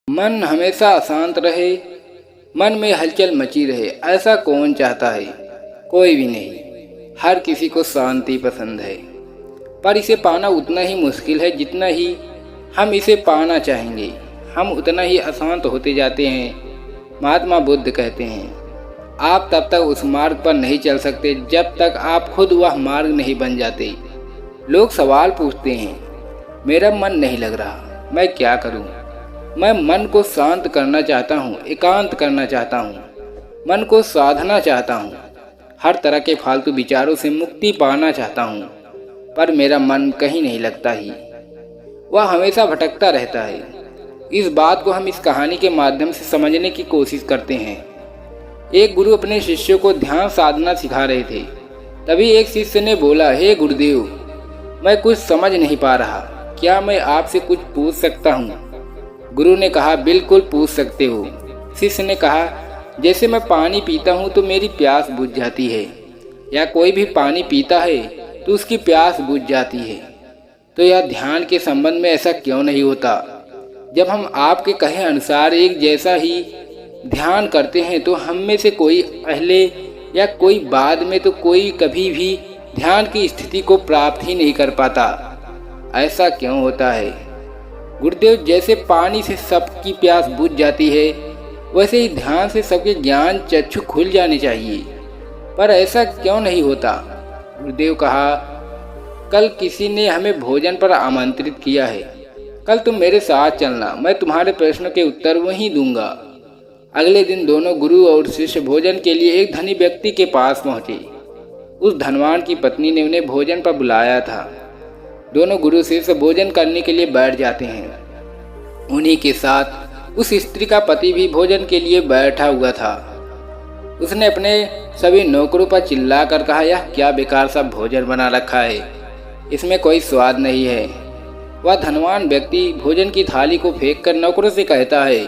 मन हमेशा अशांत रहे, मन में हलचल मची रहे, ऐसा कौन चाहता है? कोई भी नहीं। हर किसी को शांति पसंद है, पर इसे पाना उतना ही मुश्किल है जितना ही हम इसे पाना चाहेंगे। हम उतना ही अशांत होते जाते हैं। महात्मा बुद्ध कहते हैं, आप तब तक उस मार्ग पर नहीं चल सकते जब तक आप खुद वह मार्ग नहीं बन जाते। लोग सवाल पूछते हैं, मेरा मन नहीं लग रहा, मैं क्या करूं? मैं मन को शांत करना चाहता हूं, एकांत करना चाहता हूं, मन को साधना चाहता हूं, हर तरह के फालतू विचारों से मुक्ति पाना चाहता हूं, पर मेरा मन कहीं नहीं लगता ही। वह हमेशा भटकता रहता है। इस बात को हम इस कहानी के माध्यम से समझने की कोशिश करते हैं। एक गुरु अपने शिष्यों को ध्यान साधना सिखा रहे थे। तभी एक शिष्य ने बोला, हे गुरुदेव, मैं कुछ समझ नहीं पा रहा, क्या मैं आपसे कुछ पूछ सकता हूँ? गुरु ने कहा, बिल्कुल पूछ सकते हो। शिष्य ने कहा, जैसे मैं पानी पीता हूँ तो मेरी प्यास बुझ जाती है, या कोई भी पानी पीता है तो उसकी प्यास बुझ जाती है, तो यह ध्यान के संबंध में ऐसा क्यों नहीं होता? जब हम आपके कहे अनुसार एक जैसा ही ध्यान करते हैं तो हम में से कोई पहले या कोई बाद में तो कोई कभी भी ध्यान की स्थिति को प्राप्त ही नहीं कर पाता। ऐसा क्यों होता है? गुरुदेव, जैसे पानी से सबकी प्यास बुझ जाती है, वैसे ही ध्यान से सबके ज्ञान चक्षु खुल जाने चाहिए, पर ऐसा क्यों नहीं होता? गुरुदेव कहा, कल किसी ने हमें भोजन पर आमंत्रित किया है, कल तुम मेरे साथ चलना, मैं तुम्हारे प्रश्नों के उत्तर वहीं दूंगा। अगले दिन दोनों गुरु और शिष्य भोजन के लिए एक धनी व्यक्ति के पास पहुंचे। उस धनवान की पत्नी ने उन्हें भोजन पर बुलाया था। दोनों गुरु शिष्य भोजन करने के लिए बैठ जाते हैं। उन्हीं के साथ उस स्त्री का पति भी भोजन के लिए बैठा हुआ था। उसने अपने सभी नौकरों पर चिल्ला कर कहा, यह क्या बेकार सा भोजन बना रखा है, इसमें कोई स्वाद नहीं है। वह धनवान व्यक्ति भोजन की थाली को फेंक कर नौकरों से कहता है,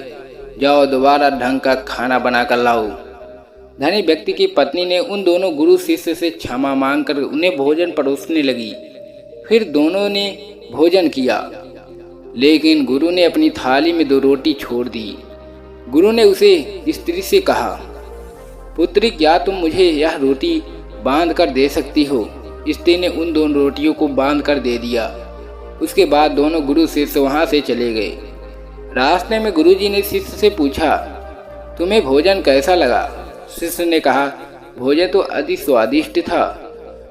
जाओ दोबारा ढंग का खाना बना कर लाओ। धनी व्यक्ति की पत्नी ने उन दोनों गुरु शिष्य से क्षमा मांगकर उन्हें भोजन परोसने लगी। फिर दोनों ने भोजन किया, लेकिन गुरु ने अपनी थाली में 2 रोटी छोड़ दी। गुरु ने उसे स्त्री से कहा, पुत्री, क्या तुम मुझे यह रोटी बांध कर दे सकती हो? स्त्री ने उन 2 रोटियों को बांध कर दे दिया। उसके बाद दोनों गुरु शिष्य वहां से चले गए। रास्ते में गुरुजी ने शिष्य से पूछा, तुम्हें भोजन कैसा लगा? शिष्य ने कहा, भोजन तो अति स्वादिष्ट था,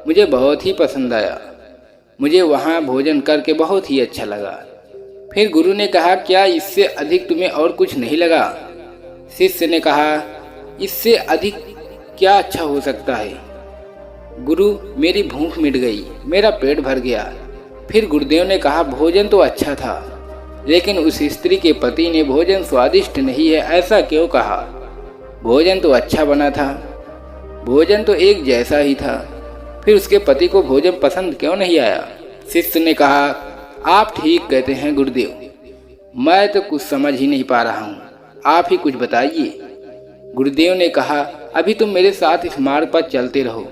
मुझे बहुत ही पसंद आया, मुझे वहाँ भोजन करके बहुत ही अच्छा लगा। फिर गुरु ने कहा, क्या इससे अधिक तुम्हें और कुछ नहीं लगा? शिष्य ने कहा, इससे अधिक क्या अच्छा हो सकता है? गुरु, मेरी भूख मिट गई, मेरा पेट भर गया। फिर गुरुदेव ने कहा, भोजन तो अच्छा था, लेकिन उस स्त्री के पति ने भोजन स्वादिष्ट नहीं है ऐसा क्यों कहा? भोजन तो अच्छा बना था, भोजन तो एक जैसा ही था, फिर उसके पति को भोजन पसंद क्यों नहीं आया? शिष्य ने कहा, आप ठीक कहते हैं गुरुदेव, मैं तो कुछ समझ ही नहीं पा रहा हूँ, आप ही कुछ बताइए। गुरुदेव ने कहा, अभी तुम मेरे साथ इस मार्ग पर चलते रहो।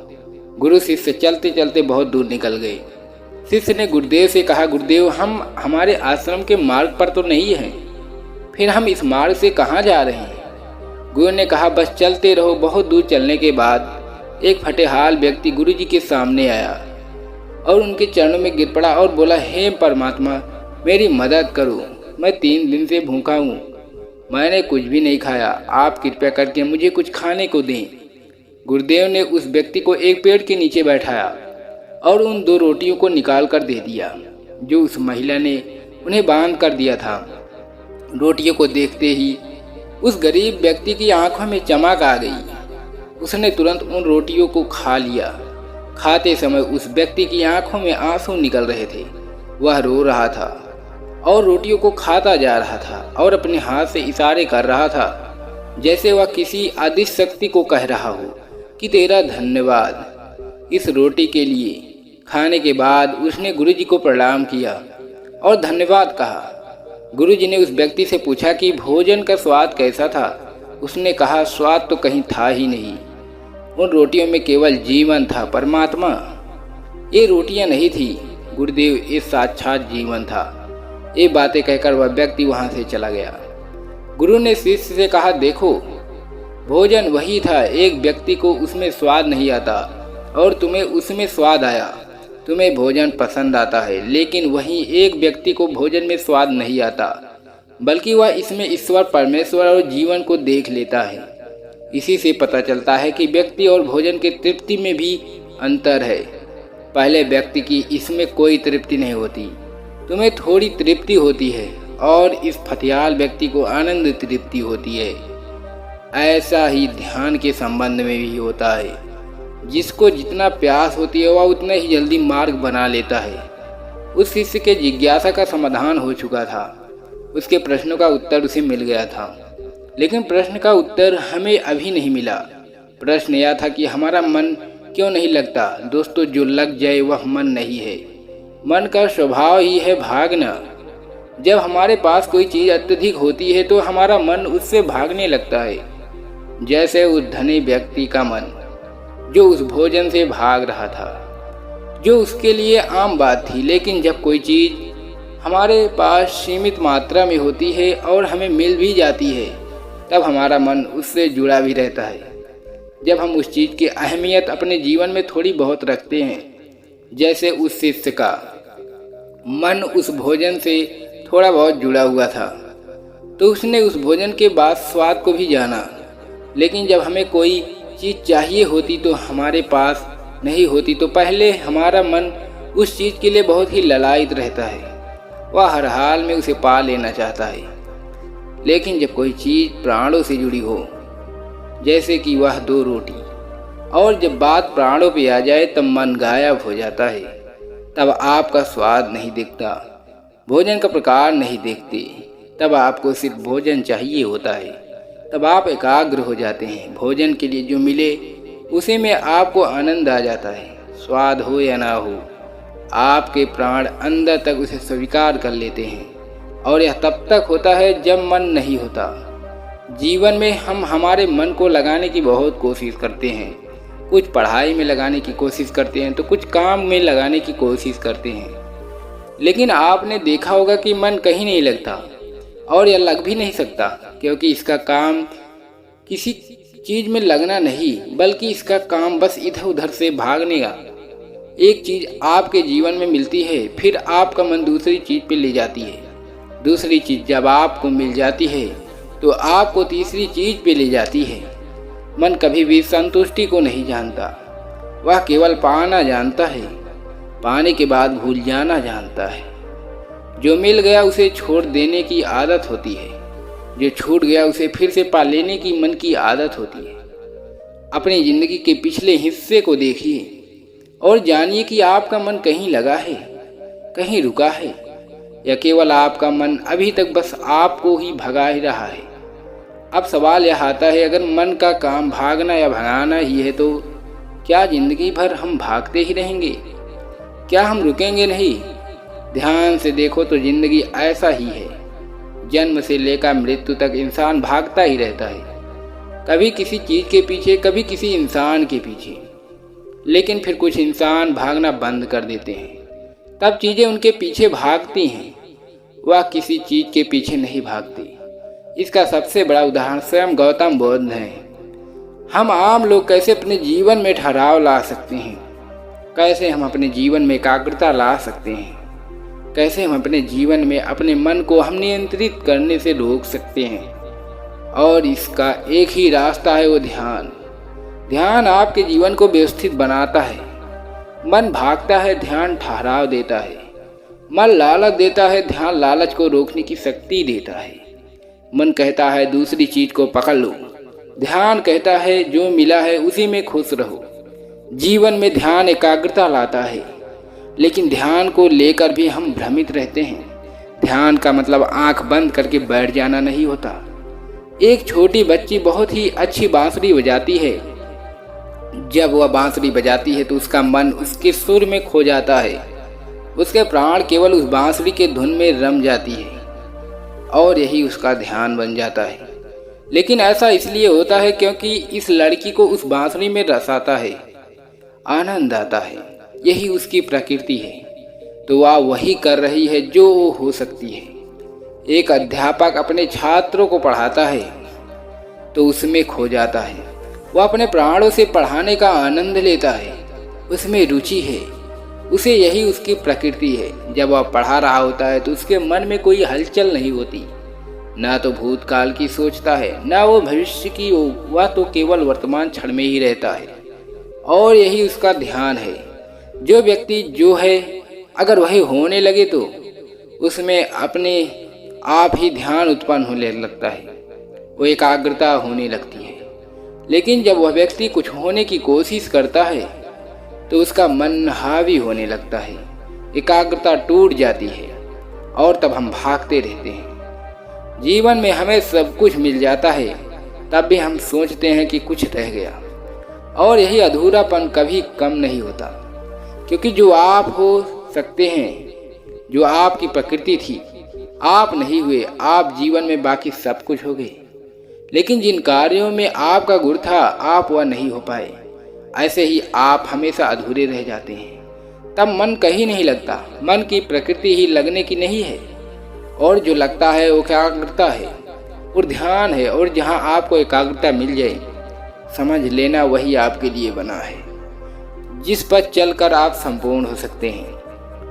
गुरु शिष्य चलते चलते बहुत दूर निकल गए। शिष्य ने गुरुदेव से कहा, गुरुदेव, हम हमारे आश्रम के मार्ग पर तो नहीं हैं, फिर हम इस मार्ग से कहाँ जा रहे हैं? गुरु ने कहा, बस चलते रहो। बहुत दूर चलने के बाद एक फटेहाल व्यक्ति गुरुजी के सामने आया और उनके चरणों में गिर पड़ा और बोला, हे परमात्मा, मेरी मदद करो, मैं 3 दिन से भूखा हूँ, मैंने कुछ भी नहीं खाया, आप कृपया करके मुझे कुछ खाने को दें। गुरुदेव ने उस व्यक्ति को एक पेड़ के नीचे बैठाया और उन 2 रोटियों को निकाल कर दे दिया जो उस महिला ने उन्हें बांध कर दिया था। रोटियों को देखते ही उस गरीब व्यक्ति की आंखों में चमक आ गई। उसने तुरंत उन रोटियों को खा लिया। खाते समय उस व्यक्ति की आंखों में आंसू निकल रहे थे। वह रो रहा था और रोटियों को खाता जा रहा था और अपने हाथ से इशारे कर रहा था, जैसे वह किसी अदृश्य शक्ति को कह रहा हो कि तेरा धन्यवाद इस रोटी के लिए। खाने के बाद उसने गुरुजी को प्रणाम किया और धन्यवाद कहा। गुरुजी ने उस व्यक्ति से पूछा कि भोजन का स्वाद कैसा था? उसने कहा, स्वाद तो कहीं था ही नहीं, उन रोटियों में केवल जीवन था। परमात्मा, ये रोटियां नहीं थी गुरुदेव, ये साक्षात जीवन था। ये बातें कहकर वह व्यक्ति वहां से चला गया। गुरु ने शिष्य से कहा, देखो, भोजन वही था, एक व्यक्ति को उसमें स्वाद नहीं आता और तुम्हें उसमें स्वाद आया। तुम्हें भोजन पसंद आता है, लेकिन वहीं एक व्यक्ति को भोजन में स्वाद नहीं आता, बल्कि वह इसमें ईश्वर, परमेश्वर और जीवन को देख लेता है। इसी से पता चलता है कि व्यक्ति और भोजन की तृप्ति में भी अंतर है। पहले व्यक्ति की इसमें कोई तृप्ति नहीं होती, तुम्हें थोड़ी तृप्ति होती है, और इस फतियाल व्यक्ति को आनंद तृप्ति होती है। ऐसा ही ध्यान के संबंध में भी होता है। जिसको जितना प्यास होती है वह उतना ही जल्दी मार्ग बना लेता है। उस शिष्य के जिज्ञासा का समाधान हो चुका था, उसके प्रश्नों का उत्तर उसे मिल गया था, लेकिन प्रश्न का उत्तर हमें अभी नहीं मिला। प्रश्न यह था कि हमारा मन क्यों नहीं लगता। दोस्तों, जो लग जाए वह मन नहीं है। मन का स्वभाव ही है भागना। जब हमारे पास कोई चीज़ अत्यधिक होती है तो हमारा मन उससे भागने लगता है, जैसे उस धनी व्यक्ति का मन जो उस भोजन से भाग रहा था, जो उसके लिए आम बात थी। लेकिन जब कोई चीज़ हमारे पास सीमित मात्रा में होती है और हमें मिल भी जाती है, तब हमारा मन उससे जुड़ा भी रहता है। जब हम उस चीज़ की अहमियत अपने जीवन में थोड़ी बहुत रखते हैं, जैसे उस शिष्य का मन उस भोजन से थोड़ा बहुत जुड़ा हुआ था, तो उसने उस भोजन के बाद स्वाद को भी जाना। लेकिन जब हमें कोई चीज़ चाहिए होती तो हमारे पास नहीं होती, तो पहले हमारा मन उस चीज़ के लिए बहुत ही ललायित रहता है। वह हर हाल में उसे पा लेना चाहता है। लेकिन जब कोई चीज़ प्राणों से जुड़ी हो, जैसे कि वह 2 रोटी, और जब बात प्राणों पे आ जाए तब मन गायब हो जाता है। तब आपका स्वाद नहीं दिखता, भोजन का प्रकार नहीं देखते, तब आपको सिर्फ भोजन चाहिए होता है। तब आप एकाग्र हो जाते हैं। भोजन के लिए जो मिले उसी में आपको आनंद आ जाता है। स्वाद हो या ना हो, आपके प्राण अंदर तक उसे स्वीकार कर लेते हैं, और यह तब तक होता है जब मन नहीं होता। जीवन में हम हमारे मन को लगाने की बहुत कोशिश करते हैं। कुछ पढ़ाई में लगाने की कोशिश करते हैं, तो कुछ काम में लगाने की कोशिश करते हैं। लेकिन आपने देखा होगा कि मन कहीं नहीं लगता, और यह लग भी नहीं सकता, क्योंकि इसका काम किसी चीज़ में लगना नहीं, बल्कि इसका काम बस इधर उधर से भागने का। एक चीज़ आपके जीवन में मिलती है, फिर आपका मन दूसरी चीज़ पे ले जाती है। दूसरी चीज़ जब आपको मिल जाती है तो आपको तीसरी चीज़ पे ले जाती है। मन कभी भी संतुष्टि को नहीं जानता, वह केवल पाना जानता है, पाने के बाद भूल जाना जानता है। जो मिल गया उसे छोड़ देने की आदत होती है, जो छूट गया उसे फिर से पा लेने की मन की आदत होती है। अपनी जिंदगी के पिछले हिस्से को देखिए और जानिए कि आपका मन कहीं लगा है, कहीं रुका है, या केवल आपका मन अभी तक बस आपको ही भगा ही रहा है। अब सवाल यह आता है, अगर मन का काम भागना या भगाना ही है तो क्या जिंदगी भर हम भागते ही रहेंगे? क्या हम रुकेंगे नहीं? ध्यान से देखो तो जिंदगी ऐसा ही है। जन्म से लेकर मृत्यु तक इंसान भागता ही रहता है, कभी किसी चीज़ के पीछे, कभी किसी इंसान के पीछे। लेकिन फिर कुछ इंसान भागना बंद कर देते हैं, तब चीज़ें उनके पीछे भागती हैं, वह किसी चीज़ के पीछे नहीं भागती। इसका सबसे बड़ा उदाहरण स्वयं गौतम बुद्ध है। हम आम लोग कैसे अपने जीवन में ठहराव ला सकते हैं, कैसे हम अपने जीवन में एकाग्रता ला सकते हैं, कैसे हम अपने जीवन में अपने मन को हम नियंत्रित करने से रोक सकते हैं। और इसका एक ही रास्ता है, वो ध्यान। ध्यान आपके जीवन को व्यवस्थित बनाता है। मन भागता है, ध्यान ठहराव देता है। मन लालच देता है, ध्यान लालच को रोकने की शक्ति देता है। मन कहता है दूसरी चीज को पकड़ लो, ध्यान कहता है जो मिला है उसी में खुश रहो। जीवन में ध्यान एकाग्रता लाता है, लेकिन ध्यान को लेकर भी हम भ्रमित रहते हैं। ध्यान का मतलब आंख बंद करके बैठ जाना नहीं होता। एक छोटी बच्ची बहुत ही अच्छी बांसुरी बजाती है। जब वह बांसुरी बजाती है तो उसका मन उसके सुर में खो जाता है, उसके प्राण केवल उस बांसुरी के धुन में रम जाती है, और यही उसका ध्यान बन जाता है। लेकिन ऐसा इसलिए होता है क्योंकि इस लड़की को उस बांसुरी में रस आता है, आनंद आता है, यही उसकी प्रकृति है। तो वह वही कर रही है जो वो हो सकती है। एक अध्यापक अपने छात्रों को पढ़ाता है तो उसमें खो जाता है। वह अपने प्राणों से पढ़ाने का आनंद लेता है, उसमें रुचि है, उसे यही उसकी प्रकृति है। जब वह पढ़ा रहा होता है तो उसके मन में कोई हलचल नहीं होती, ना तो भूतकाल की सोचता है, ना वो भविष्य की। वह तो केवल वर्तमान क्षण में ही रहता है और यही उसका ध्यान है। जो व्यक्ति जो है अगर वही होने लगे तो उसमें अपने आप ही ध्यान उत्पन्न होने लगता है, वो एकाग्रता होने लगती है। लेकिन जब वह व्यक्ति कुछ होने की कोशिश करता है तो उसका मन हावी होने लगता है, एकाग्रता टूट जाती है और तब हम भागते रहते हैं। जीवन में हमें सब कुछ मिल जाता है, तब भी हम सोचते हैं कि कुछ रह गया, और यही अधूरापन कभी कम नहीं होता। क्योंकि जो आप हो सकते हैं, जो आपकी प्रकृति थी, आप नहीं हुए। आप जीवन में बाकी सब कुछ हो गए, लेकिन जिन कार्यों में आपका गुण था आप वह नहीं हो पाए। ऐसे ही आप हमेशा अधूरे रह जाते हैं। तब मन कहीं नहीं लगता। मन की प्रकृति ही लगने की नहीं है, और जो लगता है वो एकाग्रता है और ध्यान है। और जहाँ आपको एकाग्रता मिल जाए, समझ लेना वही आपके लिए बना है, जिस पर चलकर आप संपूर्ण हो सकते हैं।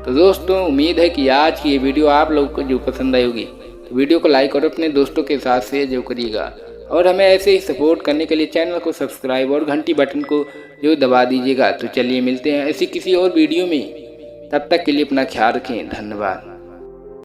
तो दोस्तों, उम्मीद है कि आज की ये वीडियो आप लोगों को जो पसंद आई होगी, तो वीडियो को लाइक और अपने दोस्तों के साथ शेयर जो करिएगा। और हमें ऐसे ही सपोर्ट करने के लिए चैनल को सब्सक्राइब और घंटी बटन को जो दबा दीजिएगा। तो चलिए मिलते हैं ऐसी किसी और वीडियो में, तब तक के लिए अपना ख्याल रखें। धन्यवाद।